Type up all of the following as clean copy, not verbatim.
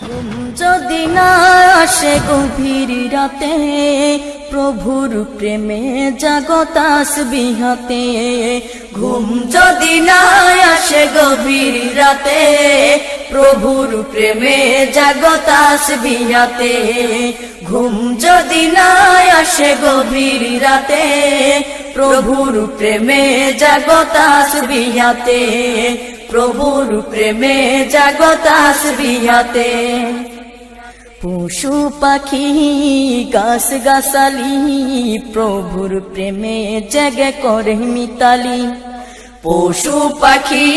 ঘুম যদি না আসে গভীর রাতে, প্রভুর প্রেমে জাগো তাসবিহ হাতে। ঘুম যদি না আসে গভীর রাতে, প্রভুর প্রেমে জাগো তাসবিহ হাতে। ঘুম যদি না আসে গভীর রাতে, প্রভুর প্রেমে জাগো তাসবিহ হাতে। প্রভুর প্রেমে জাগো তাসবিহ হাতে। পশু পাখি গাছ গাছালি, প্রভুর প্রেমে জেগে করে মিতালি। পশু পাখি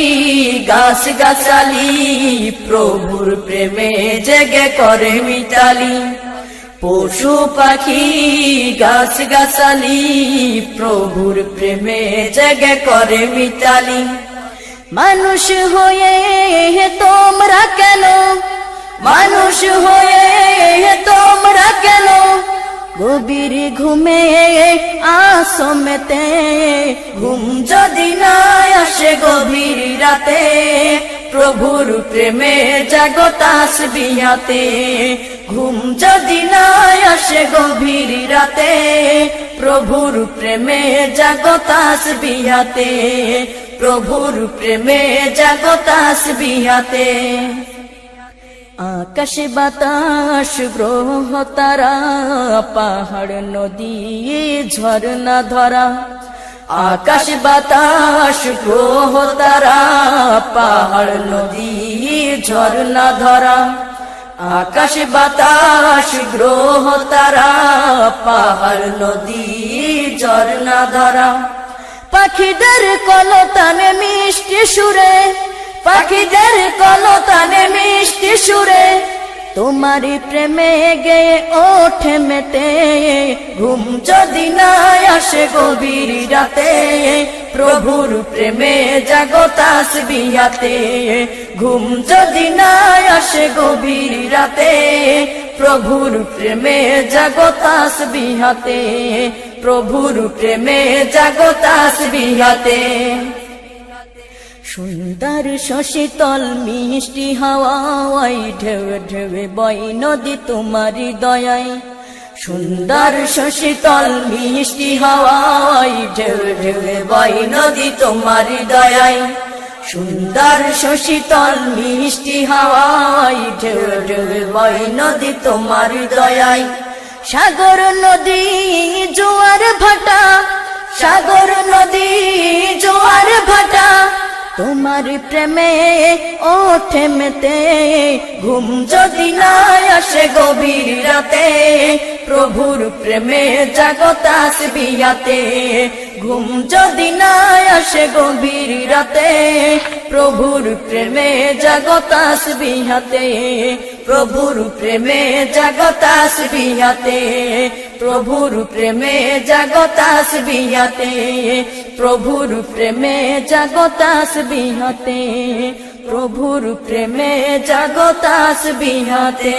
গাছ গাছালি, প্রভুর প্রেমে জেগে করে মিতালি। পশু পাখি গাছ গাছালি, প্রভুর প্রেমে জেগে করে মিতালি। মানুষ হয়ে তোমরা কেন, মানুষ হয়ে তোমরা কেন গভীর ঘুমে আসো মেতে। ঘুম যদি না আসে গভীর রাতে, প্রভুর প্রেমে জাগো তাসবিহ হাতে। ঘুম যদি না আসে গভীর রাতে, প্রভুর প্রেমে জাগো তাসবিহ হাতে। প্রভুর প্রেমে জাগো তাসবিহ হাতে। আকাশ বাতাস গ্রহ তারা, পাহাড় নদী ঝরনা ধরা। আকাশ বাতাস গ্রহ তারা, পাহাড় নদী ঝরনা ধরা। আকাশ বাতাস গ্রহ তারা, পাহাড় নদী ঝরনা ধরা। পাখিদের কলতানে মিষ্টি সুরে, পাখিদের কলতানে মিষ্টি সুরে, তোমারি প্রেমে গেয়ে ওঠে মেতে। ঘুম যদি না আসে গভীর রাতে, প্রভুর প্রেমে জাগো তাসবিহ হাতে। ঘুম যদি না আসে গভীর রাতে, প্রভুর প্রেমে জাগো তাসবিহ হাতে। প্রভুর প্রেমে জাগো তাসবিহ হাতে। সুন্দর শশীতল মিষ্টি হাওয়ায়, ঢেউ ঢেউ বয় নদী তোমারি দয়ায়। সুন্দর শশীতল মিষ্টি হাওয়ায়, ঢেউ ঢেউ বয় নদী তোমারি দয়ায়। সুন্দর শশীতল মিষ্টি হাওয়ায়, ঢেউ ঢেউ বয় নদী তোমারি দয়ায়। সাগর নদী জোয়ার ভাটা, সাগর নদী জোয়ার ভাটা, তোমার প্রেমে ওঠে মেতে। ঘুম যদি না আসে গভীর রাতে, প্রভুর প্রেমে জাগো তাসবিহ হাতে। ঘুম যদি না আসে গভীর রাতে, প্রভুর প্রেমে জাগো তাসবিহ হাতে। প্রভুর প্রেমে জাগো তাসবিহ হাতে। প্রভুর প্রেমে জাগো তাসবিহ হাতে। প্রভুর প্রেমে জাগো তাসবিহ হাতে। প্রভুর প্রেমে জাগো তাসবিহ হাতে।